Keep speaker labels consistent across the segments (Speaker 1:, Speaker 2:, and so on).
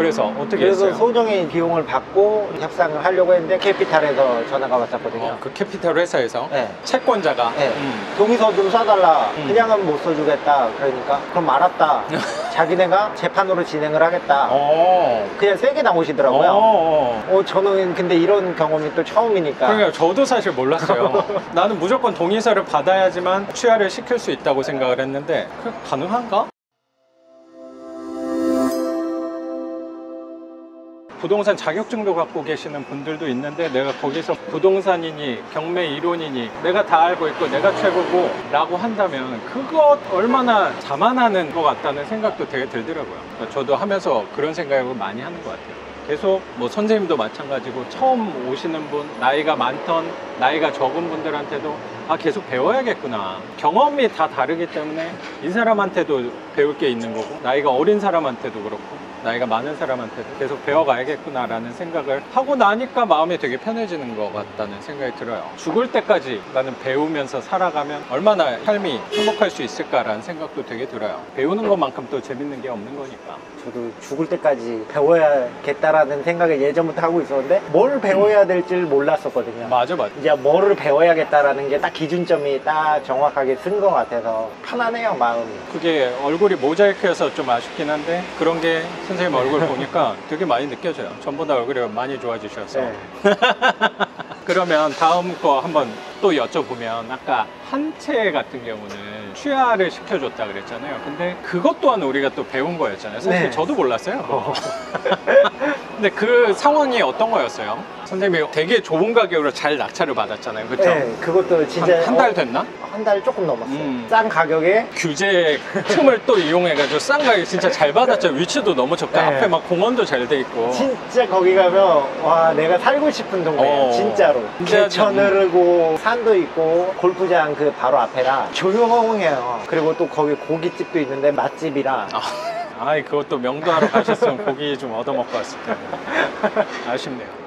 Speaker 1: 그래서 어떻게
Speaker 2: 그래서
Speaker 1: 했어요?
Speaker 2: 소정의 비용을 받고 협상을 하려고 했는데 캐피탈에서 전화가 왔었거든요.
Speaker 1: 그 캐피탈 회사에서
Speaker 2: 네.
Speaker 1: 채권자가
Speaker 2: 네. 동의서 좀 써달라.
Speaker 1: 음.
Speaker 2: 그냥은 못 써주겠다. 그러니까 그럼 알았다. 자기네가 재판으로 진행을 하겠다. 그냥 세게 나오시더라고요. 저는 근데 이런 경험이 또 처음이니까.
Speaker 1: 그러니까 저도 사실 몰랐어요. 나는 무조건 동의서를 받아야지만 취하를 시킬 수 있다고 생각을 했는데 그게 가능한가? 부동산 자격증도 갖고 계시는 분들도 있는데 내가 거기서 부동산이니 경매 이론이니 내가 다 알고 있고 내가 최고고 라고 한다면 그거 얼마나 자만하는 것 같다는 생각도 되게 들더라고요. 그러니까 저도 하면서 그런 생각을 많이 하는 것 같아요. 계속 뭐 선생님도 마찬가지고 처음 오시는 분, 나이가 많던 나이가 적은 분들한테도 계속 배워야겠구나. 경험이 다 다르기 때문에 이 사람한테도 배울 게 있는 거고 나이가 어린 사람한테도 그렇고 나이가 많은 사람한테도 계속 배워가야겠구나 라는 생각을 하고 나니까 마음이 되게 편해지는 것 같다는 생각이 들어요. 죽을 때까지 나는 배우면서 살아가면 얼마나 삶이 행복할 수 있을까라는 생각도 되게 들어요. 배우는 것만큼 또 재밌는 게 없는 거니까.
Speaker 2: 저도 죽을 때까지 배워야겠다라는 생각을 예전부터 하고 있었는데 뭘 배워야 될지 몰랐었거든요.
Speaker 1: 맞아.
Speaker 2: 이제 뭐를 배워야겠다라는 게 딱 기준점이 딱 정확하게 쓴 것 같아서 편하네요, 마음이.
Speaker 1: 그게 얼굴이 모자이크여서 좀 아쉽긴 한데 그런 게 선생님 얼굴 보니까 되게 많이 느껴져요. 전보다 얼굴이 많이 좋아지셔서.
Speaker 2: 네.
Speaker 1: 그러면 다음 거 한번 또 여쭤보면 아까 한채 같은 경우는 취하를 시켜줬다 그랬잖아요. 근데 그것 또한 우리가 또 배운 거였잖아요. 사실
Speaker 2: 네.
Speaker 1: 저도 몰랐어요. 근데 그 상황이 어떤 거였어요? 선생님이 되게 좋은 가격으로 잘 낙찰을 받았잖아요. 그렇죠?
Speaker 2: 네, 그것도 진짜
Speaker 1: 한 달 됐나?
Speaker 2: 한 달 조금 넘었어요. 싼 가격에
Speaker 1: 규제 틈을 또 이용해가지고 싼 가격에 진짜 잘 받았죠. 위치도 너무 좋고
Speaker 2: 네.
Speaker 1: 앞에 막 공원도 잘 돼 있고.
Speaker 2: 진짜 거기 가면 와 내가 살고 싶은 동네예요. 진짜로.
Speaker 1: 진짜
Speaker 2: 개천 흐르고 산도 있고 골프장 그 바로 앞에라 조용해요. 그리고 또 거기 고깃집도 있는데 맛집이라
Speaker 1: 그것도 명도하러 가셨으면 고기 좀 얻어먹고 왔을 텐데. 아쉽네요.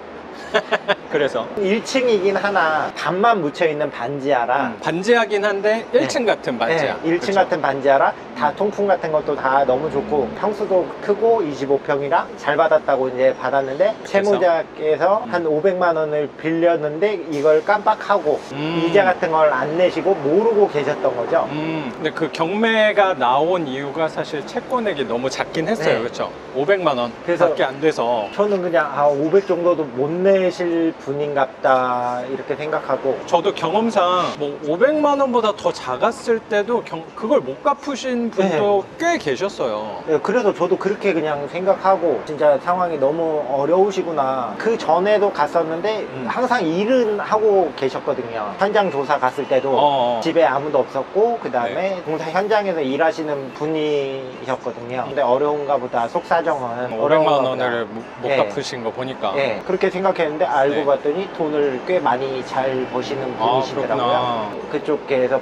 Speaker 1: 그래서
Speaker 2: 1층이긴 하나 반만 묻혀있는 반지하라
Speaker 1: 반지하긴 한데 1층 같은 반지하.
Speaker 2: 네, 1층 같은 반지하라 다 통풍 같은 것도 다 너무 좋고 평수도 크고 25평이라 잘 받았다고 이제 받았는데 채무자께서 한 500만 원을 빌렸는데 이걸 깜빡하고 이자 같은 걸 안 내시고 모르고 계셨던 거죠.
Speaker 1: 근데 그 경매가 나온 이유가 사실 채권액이 너무 작긴 했어요.
Speaker 2: 네.
Speaker 1: 그렇죠? 500만 원
Speaker 2: 그래서
Speaker 1: 밖에 안 돼서
Speaker 2: 저는 그냥 500 정도도 못 내실 분인갑다 이렇게 생각하고
Speaker 1: 저도 경험상 뭐 500만 원보다 더 작았을 때도 그걸 못 갚으신 분도 꽤 계셨어요.
Speaker 2: 네, 그래서 저도 그렇게 그냥 생각하고 진짜 상황이 너무 어려우시구나. 그 전에도 갔었는데 항상 일은 하고 계셨거든요. 현장 조사 갔을 때도 집에 아무도 없었고 그 다음에 공사 현장에서 일하시는 분이셨거든요. 근데 어려운가 보다 속사정은
Speaker 1: 500만 원을 못 갚으신 거 보니까
Speaker 2: 그렇게 생각했는데 알고 봤더니 돈을 꽤 많이 잘 버시는 분이시더라고요. 그쪽에서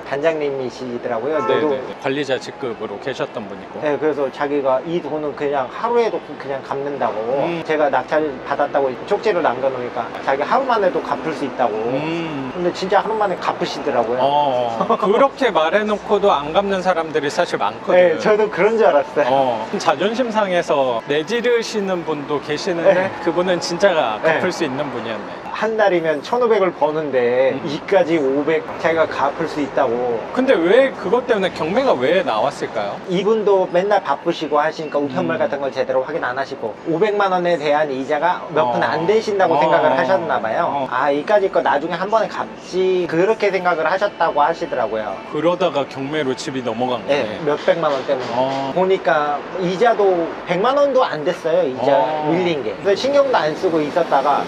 Speaker 2: 반장님이시더라고요. 너도
Speaker 1: 관리자 직급으로 계셨던 분이고.
Speaker 2: 네, 그래서 자기가 이 돈은 그냥 하루에도 그냥 갚는다고. 제가 낙찰 받았다고 쪽지를 남겨놓으니까 자기 하루만 해도 갚을 수 있다고. 근데 진짜 하루 만에 갚으시더라고요.
Speaker 1: 그렇게 말해놓고도 안 갚는 사람들이 사실 많거든요.
Speaker 2: 네, 저도 그런 줄 알았어요.
Speaker 1: 자존심 상해서 내지르시는 분도 계시는데 그분은 진짜 갚을 수 있는 분이었네.
Speaker 2: 한 달이면 1,500을 버는데 이까지 500 자기가 갚을 수 있다고.
Speaker 1: 근데 왜 그것 때문에 경매가 왜 나왔을까요?
Speaker 2: 이분도 맨날 바쁘시고 하시니까 우편물 같은 걸 제대로 확인 안 하시고 500만 원에 대한 이자가 몇 푼 안 되신다고 생각을 하셨나 봐요. 이까지 거 나중에 한 번에 갚지 그렇게 생각을 하셨다고 하시더라고요.
Speaker 1: 그러다가 경매로 집이 넘어간 거네.
Speaker 2: 네, 몇백만 원 때문에. 보니까 이자도 100만 원도 안 됐어요. 이자 밀린 게. 그래서 신경도 안 쓰고 있었다가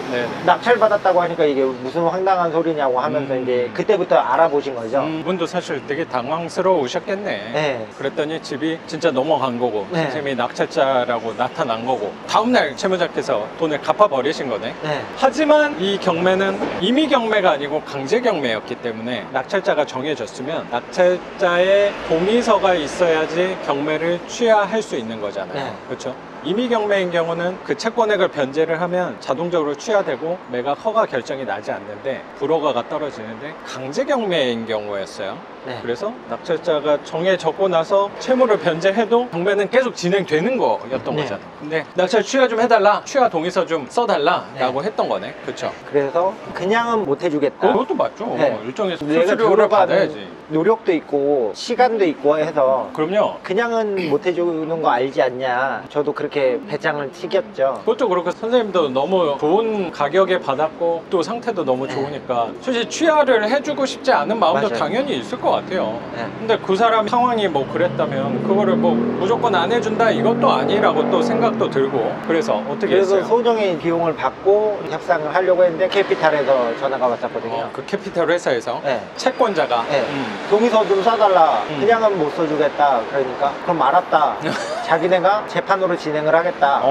Speaker 2: 낙찰 받았다고 하니까 이게 무슨 황당한 소리냐고 하면서 이제 그때부터 알아보신 거죠.
Speaker 1: 분도 사실 되게 당황스러우셨겠네. 그랬더니 집이 진짜 넘어간 거고 선생님이 낙찰자라고 나타난 거고 다음날 채무자께서 돈을 갚아버리신 거네. 하지만 이 경매는 임의 경매가 아니고 강제 경매였기 때문에 낙찰자가 정해졌으면 낙찰자의 동의서가 있어야지 경매를 취하할 수 있는 거잖아요. 그렇죠? 임의 경매인 경우는 그 채권액을 변제를 하면 자동적으로 취하되고 매각 허가 결정이 나지 않는데 불허가가 떨어지는데 강제 경매인 경우였어요.
Speaker 2: 네.
Speaker 1: 그래서 낙찰자가 정해졌고 나서 채무를 변제해도 경매는 계속 진행되는 거였던
Speaker 2: 네.
Speaker 1: 거잖아. 근데 낙찰 취하 좀 해달라, 취하 동의서 좀 써달라 라고 했던 거네. 그쵸?
Speaker 2: 그래서 그냥은 못 해주겠다.
Speaker 1: 그것도 맞죠.
Speaker 2: 네.
Speaker 1: 일종의
Speaker 2: 내가
Speaker 1: 수수료를
Speaker 2: 들어간
Speaker 1: 받아야지.
Speaker 2: 노력도 있고 시간도 있고 해서
Speaker 1: 그럼요.
Speaker 2: 그냥은 못 해주는 거 알지 않냐. 저도 그렇게 배짱을 튀겼죠.
Speaker 1: 그것도 그렇고 선생님도 너무 좋은 가격에 받았고 또 상태도 너무
Speaker 2: 네.
Speaker 1: 좋으니까 솔직히 취하를 해주고 싶지 않은 마음도
Speaker 2: 맞아요.
Speaker 1: 당연히 있을 것 같아요.
Speaker 2: 네.
Speaker 1: 근데 그 사람 상황이 뭐 그랬다면 그거를 뭐 무조건 안 해준다 이것도 아니라고 또 생각도 들고 그래서 어떻게
Speaker 2: 그래서
Speaker 1: 했어요?
Speaker 2: 소정의 비용을 받고 협상을 하려고 했는데 캐피탈에서 전화가 왔었거든요.
Speaker 1: 그 캐피탈 회사에서
Speaker 2: 네.
Speaker 1: 채권자가
Speaker 2: 네. 동의서 좀 써달라. 그냥은 못 써주겠다. 그러니까 그럼 알았다. 자기네가 재판으로 진행을 하겠다.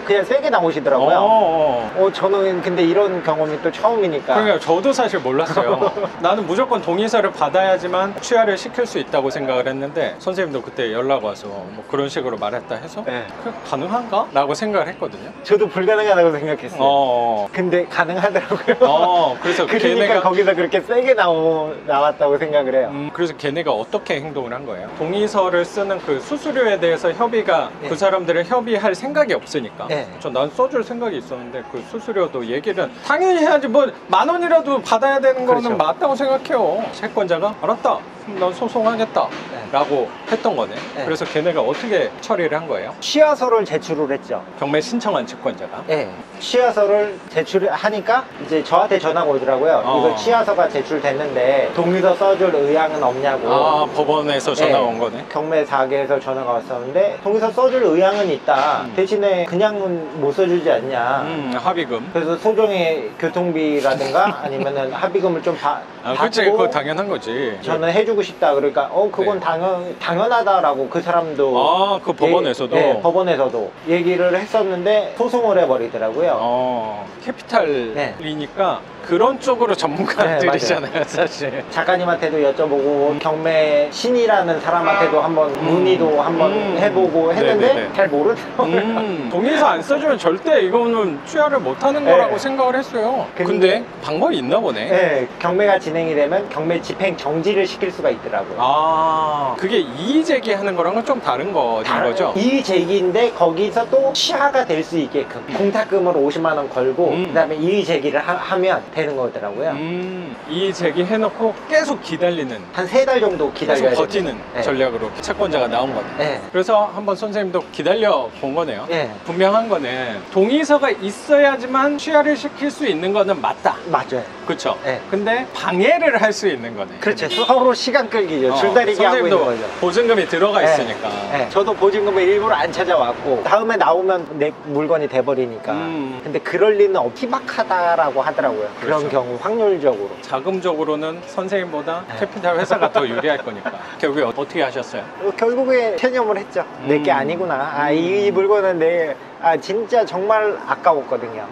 Speaker 2: 그냥 세게 나오시더라고요. 저는 근데 이런 경험이 또 처음이니까.
Speaker 1: 그러니까 저도 사실 몰랐어요. 나는 무조건 동의서를 받아야지만 취하를 시킬 수 있다고 생각을 했는데 선생님도 그때 연락 와서 뭐 그런 식으로 말했다 해서
Speaker 2: 네.
Speaker 1: 그 가능한가? 라고 생각을 했거든요.
Speaker 2: 저도 불가능하다고 생각했어요. 근데 가능하더라고요.
Speaker 1: 그래서
Speaker 2: 그러니까
Speaker 1: 걔네가
Speaker 2: 거기서 그렇게 세게 나왔다고 생각을 해요.
Speaker 1: 그래서 걔네가 어떻게 행동을 한 거예요? 동의서를 쓰는 그 수수료에 대해서 협의가
Speaker 2: 네.
Speaker 1: 그 사람들은 협의할 생각이 없으니까
Speaker 2: 네.
Speaker 1: 난 써줄 생각이 있었는데 그 수수료도 얘기를 당연히 해야지 뭐 10,000원이라도 받아야 되는 거는
Speaker 2: 그렇죠.
Speaker 1: 맞다고 생각해요. 채권자가 알았다. 그럼 난 소송하겠다.
Speaker 2: 네.
Speaker 1: 라고 했던 거네.
Speaker 2: 네.
Speaker 1: 그래서 걔네가 어떻게 처리를 한 거예요?
Speaker 2: 취하서를 제출을 했죠.
Speaker 1: 경매 신청한 채권자가.
Speaker 2: 네. 취하서를 제출하니까 이제 저한테 전화가 오더라고요. 이거 취하서가 제출됐는데 동의서 써줄 의향은 없냐고.
Speaker 1: 법원에서 전화가 온 거네.
Speaker 2: 경매 4개에서 전화가 왔었는데 동의서 써줄 의향은 있다. 대신에 그냥은 못 써주지 않냐.
Speaker 1: 합의금.
Speaker 2: 그래서 소정의 교통비라든가 아니면은 합의금을 좀
Speaker 1: 그치,
Speaker 2: 받고
Speaker 1: 그거 당연한 거지.
Speaker 2: 저는 해주고 싶다. 그러니까 그건
Speaker 1: 네.
Speaker 2: 당연하다라고 그 사람도
Speaker 1: 그 법원에서도.
Speaker 2: 네, 법원에서도 얘기를 했었는데 소송을 해버리더라고요.
Speaker 1: 캐피탈이니까 그런 쪽으로 전문가들이잖아요, 사실.
Speaker 2: 작가님한테도 여쭤보고 경매 신이라는 사람한테도 한번 문의도 한번 해보고 했는데
Speaker 1: 네네네.
Speaker 2: 잘 모르더라고요.
Speaker 1: 동의서 안 써주면 절대 이거는 취하를 못하는
Speaker 2: 네.
Speaker 1: 거라고 생각을 했어요. 근데 방법이 있나 보네.
Speaker 2: 네, 경매가 진행이 되면 경매 집행 정지를 시킬 수가 있더라고요.
Speaker 1: 그게 이의제기하는 거랑은 좀 다른 거죠?
Speaker 2: 이의제기인데 거기서 또 취하가 될 수 있게끔 공탁금으로 50만 원 걸고 그다음에 이의제기를 하면 되는 거더라고요.
Speaker 1: 이의제기 해놓고 계속 기다리는
Speaker 2: 한 3달 정도 기다려야
Speaker 1: 계속 버티는
Speaker 2: 네.
Speaker 1: 전략으로 채권자가 나온 거네.
Speaker 2: 네.
Speaker 1: 그래서 한번 선생님도 기다려 본 거네요.
Speaker 2: 네.
Speaker 1: 분명한 거는 동의서가 있어야지만 취하를 시킬 수 있는 거는 맞다.
Speaker 2: 맞아요.
Speaker 1: 그렇죠.
Speaker 2: 네.
Speaker 1: 근데 방해를 할 수 있는 거네.
Speaker 2: 그렇죠. 서로 시간 끌기죠. 줄다리기 하고 있는
Speaker 1: 선생님도
Speaker 2: 거죠.
Speaker 1: 보증금이 들어가
Speaker 2: 네.
Speaker 1: 있으니까.
Speaker 2: 네. 저도 보증금을 일부러 안 찾아왔고 다음에 나오면 내 물건이 돼버리니까. 근데 그럴 리는 희박하다라고 하더라고요. 그런
Speaker 1: 그렇죠.
Speaker 2: 경우 확률적으로.
Speaker 1: 자금적으로는 선생님보다 캐피탈 회사가 더 유리할 거니까. 결국에 어떻게 하셨어요?
Speaker 2: 결국에 체념을 했죠. 내게 아니구나. 이 물건은 진짜 정말 아까웠거든요.